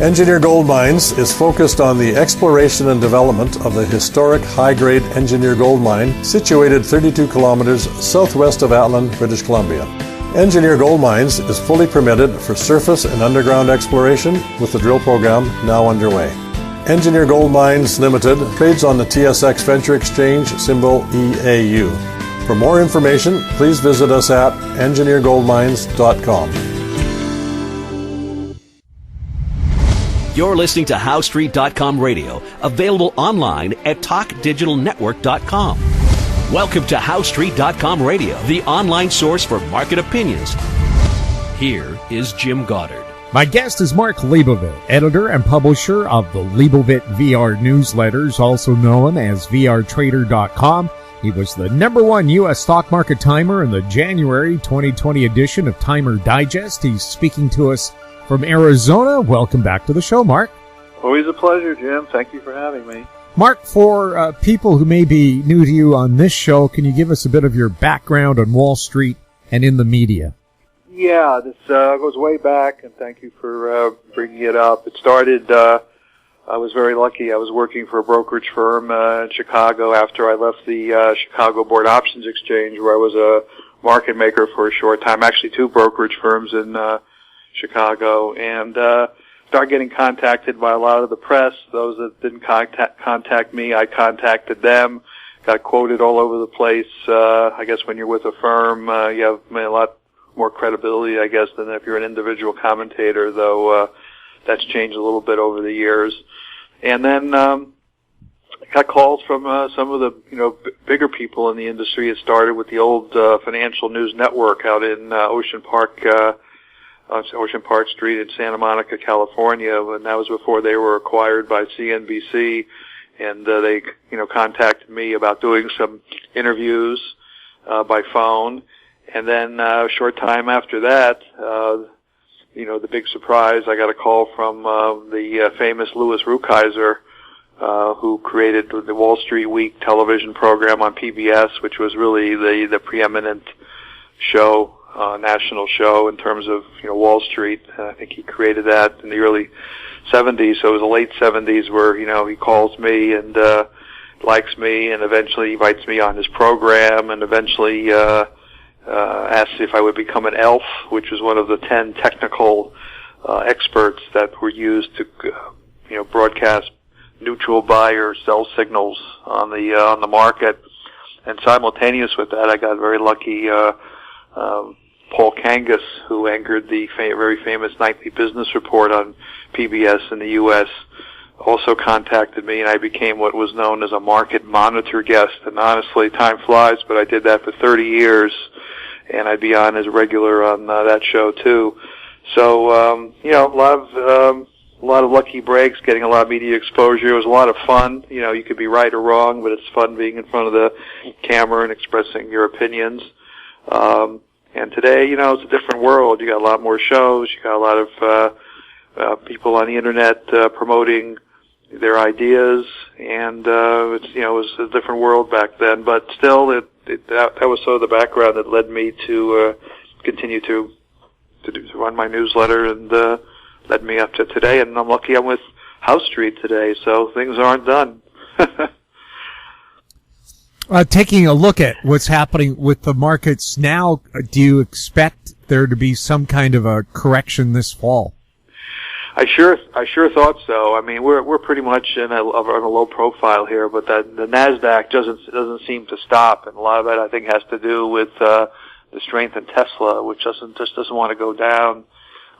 Engineer Gold Mines is focused on the exploration and development of the historic high-grade Engineer Gold Mine situated 32 kilometers southwest of Atlan, British Columbia. Engineer Gold Mines is fully permitted for surface and underground exploration with the drill program now underway. Engineer Gold Mines Limited trades on the TSX Venture Exchange, symbol EAU. For more information, please visit us at engineergoldmines.com. You're listening to HowStreet.com radio, available online at TalkDigitalNetwork.com. Welcome to HowStreet.com radio, the online source for market opinions. Here is Jim Goddard. My guest is Mark Leibovit, editor and publisher of the Leibovit VR newsletters, also known as VRTrader.com. He was the #1 U.S. stock market timer in the January 2020 edition of Timer Digest. He's speaking to us from Arizona. Welcome back to the show, Mark. Always a pleasure, Jim. Thank you for having me. Mark, for people who may be new to you on this show, can you give us a bit of your background on Wall Street and in the media? Yeah, this goes way back, and thank you for bringing it up. It started, I was very lucky. I was working for a brokerage firm in Chicago after I left the Chicago Board Options Exchange, where I was a market maker for a short time, actually 2 brokerage firms in Chicago, and started getting contacted by a lot of the press. Those that didn't contact me, I contacted them. Got quoted all over the place. I guess when you're with a firm, you have a lot more credibility, I guess, than if you're an individual commentator, though that's changed a little bit over the years. And then I got calls from some of the bigger people in the industry. It started with the old Financial News Network out in Ocean Park Street in Santa Monica, California, and that was before they were acquired by CNBC. And they, contacted me about doing some interviews by phone. And then a short time after that, the big surprise, I got a call from the famous Louis Rukeyser, who created the Wall Street Week television program on PBS, which was really the preeminent show, national show in terms of Wall Street. And I think he created that in the early 70s, so it was the late 70s where he calls me and likes me, and eventually invites me on his program, and eventually asked if I would become an ELF, which was one of the 10 technical experts that were used to broadcast neutral buy or sell signals on the market. And simultaneous with that, I got very lucky. Paul Kangas, who anchored the very famous nightly business report on PBS in the U.S., also contacted me, and I became what was known as a market monitor guest. And honestly, time flies, but I did that for 30 years, and I'd be on as regular on that show too. So, a lot of lucky breaks, getting a lot of media exposure. It was a lot of fun. You could be right or wrong, but it's fun being in front of the camera and expressing your opinions. And today, it's a different world. You got a lot more shows. You got a lot of people on the internet promoting their ideas, and it was a different world back then. But still, that was sort of the background that led me to continue to run my newsletter, and led me up to today. And I'm lucky I'm with House Street today, so things aren't done. Taking a look at what's happening with the markets now, do you expect there to be some kind of a correction this fall? I sure thought so. I mean, we're pretty much on a low profile here, but the Nasdaq doesn't seem to stop, and a lot of that I think has to do with the strength in Tesla, which doesn't want to go down.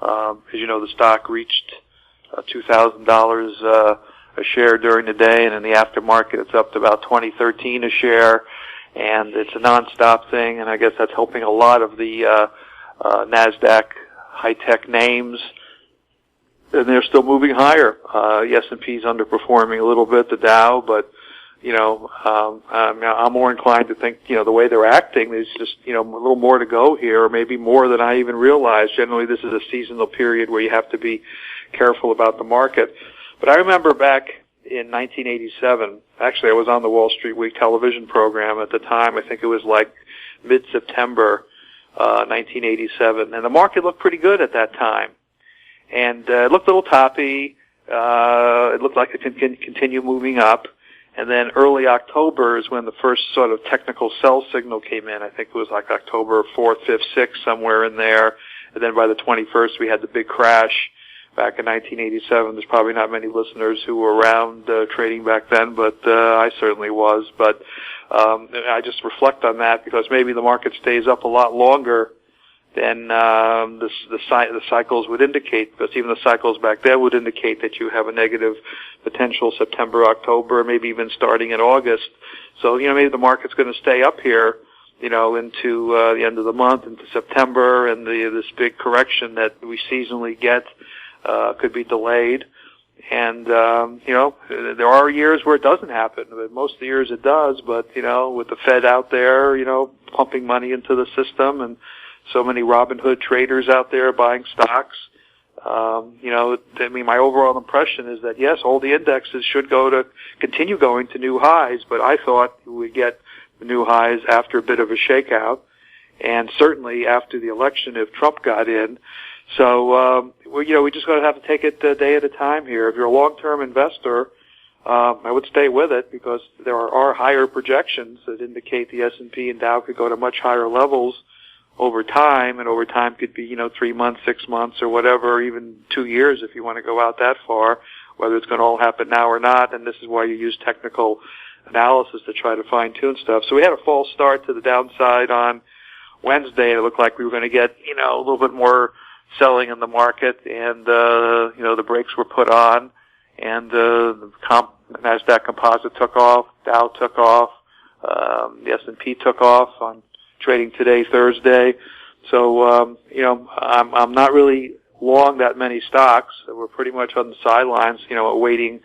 As you know, the stock reached $2,000 a share during the day, and in the aftermarket it's up to about $20.13 a share, and it's a nonstop thing, and I guess that's helping a lot of the Nasdaq high-tech names, and they're still moving higher. The S&P's underperforming a little bit, the Dow, but I'm more inclined to think, the way they're acting, there's just, a little more to go here, or maybe more than I even realized. Generally, this is a seasonal period where you have to be careful about the market. But I remember back in 1987, actually I was on the Wall Street Week television program at the time. I think it was like mid-September 1987, and the market looked pretty good at that time. and it looked a little toppy. It looked like it could continue moving up. And then early October is when the first sort of technical sell signal came in. I think it was like October 4th, 5th, 6th, somewhere in there. And then by the 21st, we had the big crash back in 1987. There's probably not many listeners who were around trading back then, but I certainly was. But I just reflect on that because maybe the market stays up a lot longer than the cycles would indicate, because even the cycles back then would indicate that you have a negative potential September, October, maybe even starting in August. So, maybe the market's going to stay up here, into the end of the month, into September, and this big correction that we seasonally get could be delayed. And, there are years where it doesn't happen. Most of the years it does, but, with the Fed out there, pumping money into the system and so many Robin Hood traders out there buying stocks. My overall impression is that yes, all the indexes should continue going to new highs, but I thought we would get the new highs after a bit of a shakeout, and certainly after the election if Trump got in. So, we just got to have to take it a day at a time here. If you're a long-term investor, I would stay with it because there are higher projections that indicate the S&P and Dow could go to much higher levels over time, and over time could be, 3 months, 6 months, or whatever, even 2 years if you want to go out that far, whether it's going to all happen now or not, and this is why you use technical analysis to try to fine-tune stuff. So we had a false start to the downside on Wednesday, and it looked like we were going to get, a little bit more selling in the market, and, the brakes were put on, and the NASDAQ composite took off, Dow took off, the S&P took off on trading today, Thursday. So, I'm not really long that many stocks. We're pretty much on the sidelines, awaiting,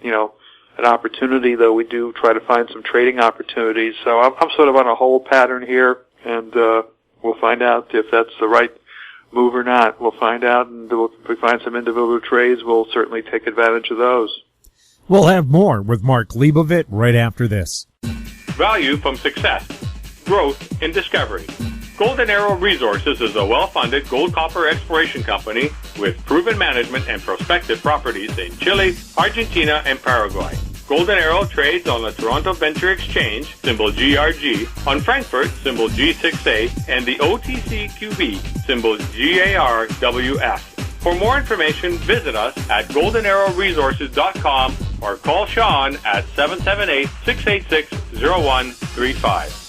an opportunity, though we do try to find some trading opportunities. So I'm sort of on a hold pattern here, and we'll find out if that's the right move or not. We'll find out, and if we find some individual trades, we'll certainly take advantage of those. We'll have more with Mark Leibovit right after this. Value from success. Growth in discovery. Golden Arrow Resources is a well-funded gold-copper exploration company with proven management and prospective properties in Chile, Argentina, and Paraguay. Golden Arrow trades on the Toronto Venture Exchange, symbol GRG, on Frankfurt, symbol G6A, and the OTCQB, symbol GARWF. For more information, visit us at goldenarrowresources.com or call Sean at 778-686-0135.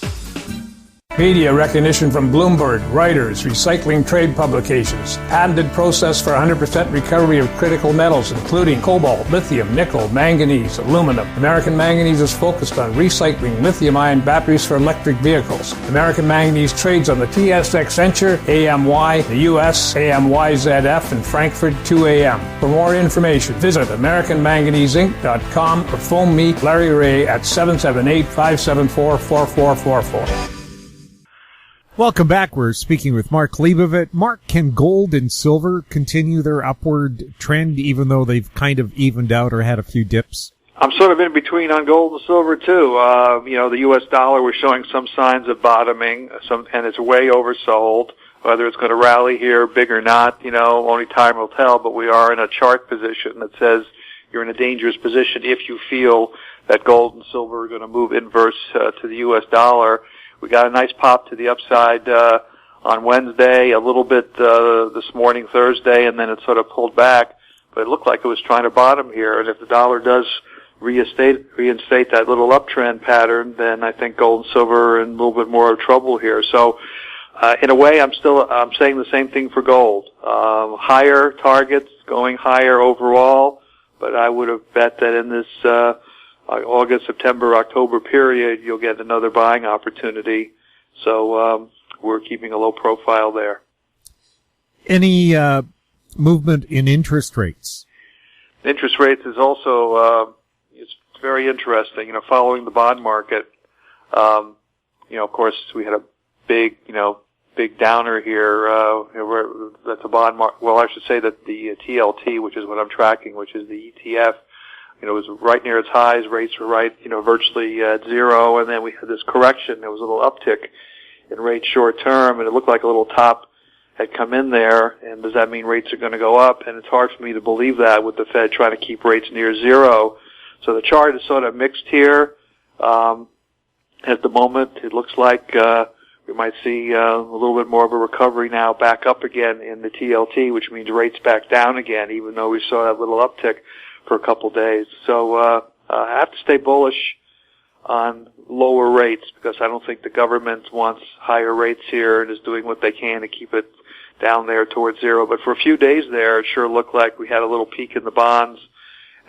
Media recognition from Bloomberg, Reuters, recycling trade publications. Patented process for 100% recovery of critical metals, including cobalt, lithium, nickel, manganese, aluminum. American Manganese is focused on recycling lithium-ion batteries for electric vehicles. American Manganese trades on the TSX Venture, AMY, the US, AMYZF, and Frankfurt 2AM. For more information, visit AmericanManganeseInc.com or phone me, Larry Ray, at 778-574-4444. Welcome back. We're speaking with Mark Leibovit. Mark, can gold and silver continue their upward trend even though they've kind of evened out or had a few dips? I'm sort of in between on gold and silver, too. The U.S. dollar was showing some signs of bottoming, and it's way oversold. Whether it's going to rally here big or not, only time will tell, but we are in a chart position that says you're in a dangerous position if you feel that gold and silver are going to move inverse to the U.S. dollar. We got a nice pop to the upside on Wednesday, a little bit this morning, Thursday, and then it sort of pulled back. But it looked like it was trying to bottom here. And if the dollar does reinstate that little uptrend pattern, then I think gold and silver are in a little bit more of trouble here. So in a way, I'm saying the same thing for gold. Higher targets, going higher overall, but I would have bet that in this August, September, October period, you'll get another buying opportunity. So we're keeping a low profile there. Any movement in interest rates? Interest rates is also it's very interesting. Following the bond market, of course, we had a big downer here. That's a bond market. Well, I should say that the TLT, which is what I'm tracking, which is the ETF. It was right near its highs. Rates were right, virtually at zero. And then we had this correction. There was a little uptick in rates short term, and it looked like a little top had come in there, and does that mean rates are going to go up? And it's hard for me to believe that with the Fed trying to keep rates near zero. So the chart is sort of mixed here. At the moment, it looks like we might see a little bit more of a recovery now, back up again in the TLT, which means rates back down again, even though we saw that little uptick for a couple days. So I have to stay bullish on lower rates because I don't think the government wants higher rates here and is doing what they can to keep it down there towards zero. But for a few days there, it sure looked like we had a little peak in the bonds,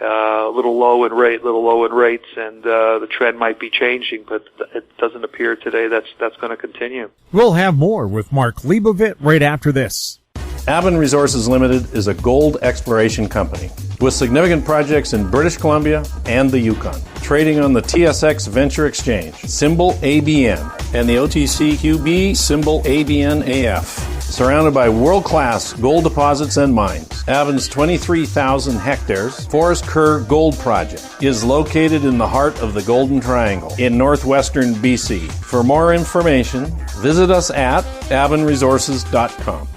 a little low in rates, and the trend might be changing, but it doesn't appear today that's going to continue. We'll have more with Mark Leibovit right after this. Aben Resources Limited is a gold exploration company with significant projects in British Columbia and the Yukon, trading on the TSX Venture Exchange, symbol ABN, and the OTCQB, symbol ABNAF. Surrounded by world-class gold deposits and mines, Aben's 23,000 hectares Forest Kerr Gold Project is located in the heart of the Golden Triangle in northwestern BC. For more information, visit us at abenresources.com.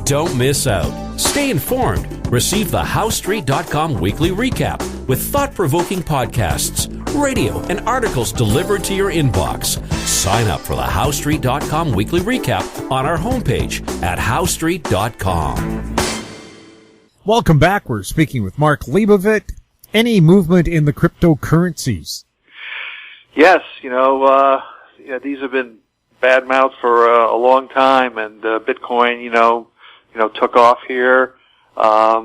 Don't miss out. Stay informed. Receive the HowStreet.com weekly recap with thought-provoking podcasts, radio, and articles delivered to your inbox. Sign up for the HowStreet.com weekly recap on our homepage at HowStreet.com. Welcome back. We're speaking with Mark Leibovit. Any movement in the cryptocurrencies? Yes, these have been bad-mouthed for a long time, and Bitcoin, took off here. I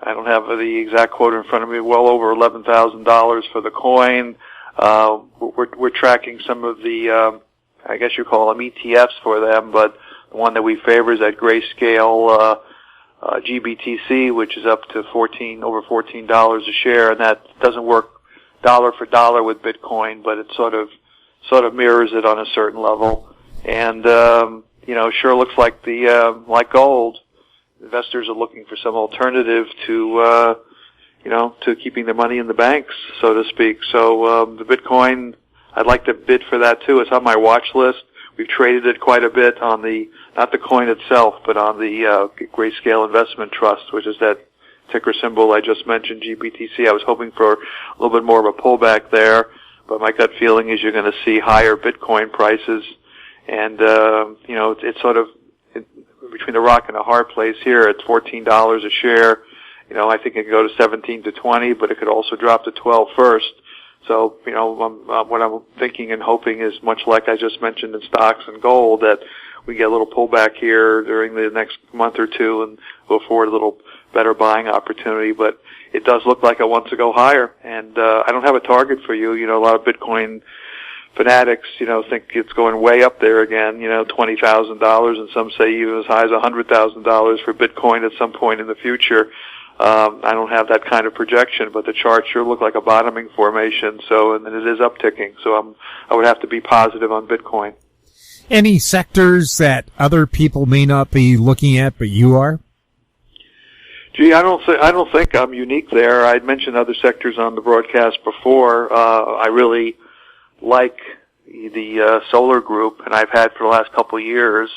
don't have the exact quote in front of me. Well over $11,000 for the coin. We're tracking some of the, I guess you call them ETFs for them, but the one that we favor is that grayscale GBTC, which is up to over $14 a share, and that doesn't work dollar for dollar with Bitcoin, but it sort of mirrors it on a certain level. And sure looks like like gold. Investors are looking for some alternative to keeping their money in the banks, so to speak. So the Bitcoin, I'd like to bid for that too. It's on my watch list. We've traded it quite a bit on not the coin itself, but on the Grayscale Investment Trust, which is that ticker symbol I just mentioned, GBTC. I was hoping for a little bit more of a pullback there, but my gut feeling is you're going to see higher Bitcoin prices, and it's sort of between a rock and a hard place here at $14 a share. I think it could go to 17 to 20, but it could also drop to 12 first. So, what I'm thinking and hoping is much like I just mentioned in stocks and gold, that we get a little pullback here during the next month or two and go forward a little better buying opportunity. But it does look like it wants to go higher, and I don't have a target for you. A lot of Bitcoin fanatics, think it's going way up there again, $20,000, and some say even as high as $100,000 for Bitcoin at some point in the future. I don't have that kind of projection, but the chart sure look like a bottoming formation, and it is upticking. So I would have to be positive on Bitcoin. Any sectors that other people may not be looking at, but you are? Gee, I don't think I'm unique there. I'd mentioned other sectors on the broadcast before. I really like the solar group, and I've had for the last couple of years,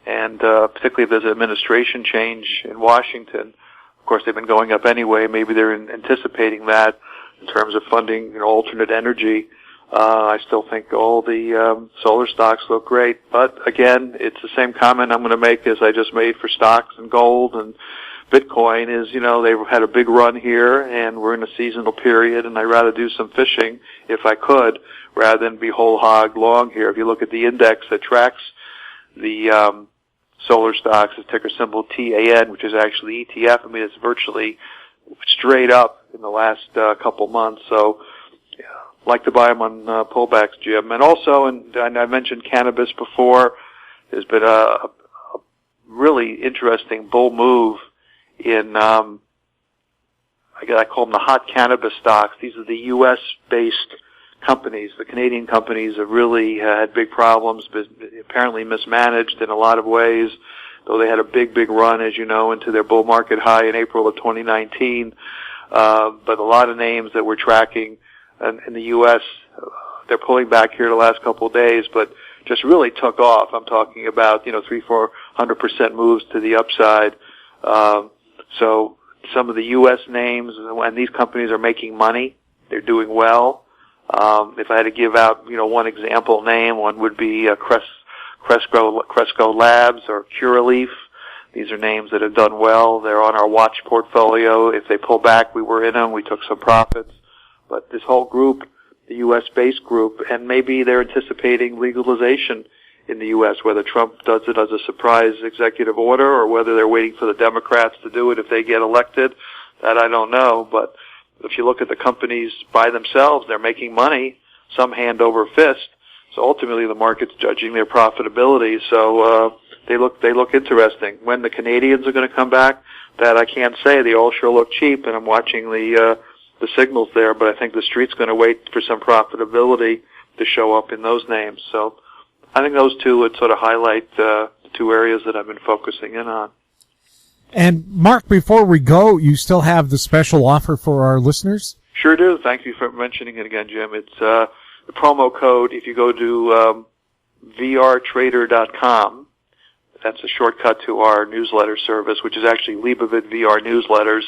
and particularly if there's an administration change in Washington. Of course, they've been going up anyway. Maybe they're anticipating that in terms of funding alternate energy. I still think all the solar stocks look great, but again, it's the same comment I'm going to make as I just made for stocks and gold and Bitcoin. Is they've had a big run here, and we're in a seasonal period, and I'd rather do some fishing if I could rather than be whole hog long here. If you look at the index that tracks the solar stocks, the ticker symbol TAN, which is actually ETF. I mean, it's virtually straight up in the last couple months. So, like to buy them on pullbacks, Jim. And also, and I mentioned cannabis before. There's been a really interesting bull move in I call them the hot cannabis stocks. These are the U.S.-based companies. The Canadian companies have really had big problems, but apparently mismanaged in a lot of ways, though they had a big run, as you know, into their bull market high in April of 2019. But a lot of names that we're tracking in the U.S., they're pulling back here the last couple of days, but just really took off. I'm talking about, 300-400% moves to the upside. So some of the U.S. names, and these companies are making money. They're doing well. If I had to give out, one example name, one would be Cresco Labs or Curaleaf. These are names that have done well. They're on our watch portfolio. If they pull back, we were in them. We took some profits. But this whole group, the U.S.-based group, and maybe they're anticipating legalization in the U.S., whether Trump does it as a surprise executive order or whether they're waiting for the Democrats to do it if they get elected, that I don't know. But if you look at the companies by themselves, they're making money, some hand over fist. So ultimately the market's judging their profitability. So they look interesting. When the Canadians are going to come back, that I can't say. They all sure look cheap, and I'm watching the signals there, but I think the street's going to wait for some profitability to show up in those names. So I think those two would sort of highlight the two areas that I've been focusing in on. And Mark, before we go, you still have the special offer for our listeners? Sure do. Thank you for mentioning it again, Jim. It's the promo code. If you go to vrtrader.com, that's a shortcut to our newsletter service, which is actually Leibovit VR Newsletters.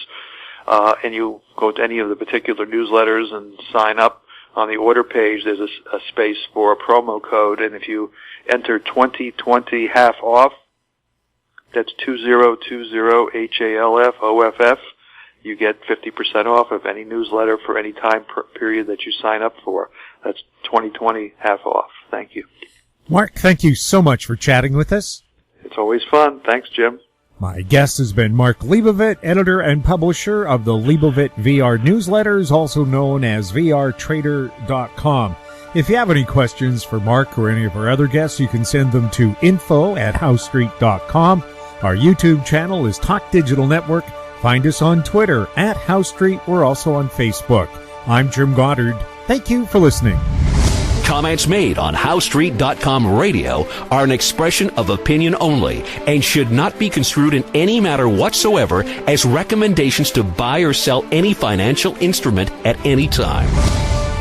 And you go to any of the particular newsletters and sign up. On the order page, there's a space for a promo code, and if you enter 2020 half off, that's 2020 HALFOFF, you get 50% off of any newsletter for any time period that you sign up for. That's 2020 half off. Thank you. Mark, thank you so much for chatting with us. It's always fun. Thanks, Jim. My guest has been Mark Leibovit, editor and publisher of the Leibovit VR newsletters, also known as vrtrader.com. If you have any questions for Mark or any of our other guests, you can send them to info@housestreet.com. Our YouTube channel is Talk Digital Network. Find us on Twitter @HoweStreet. We're also on Facebook. I'm Jim Goddard. Thank you for listening. Comments made on HoweStreet.com radio are an expression of opinion only and should not be construed in any matter whatsoever as recommendations to buy or sell any financial instrument at any time.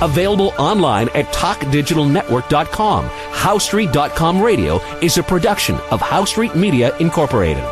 Available online at TalkDigitalNetwork.com. HoweStreet.com radio is a production of HoweStreet Media Incorporated.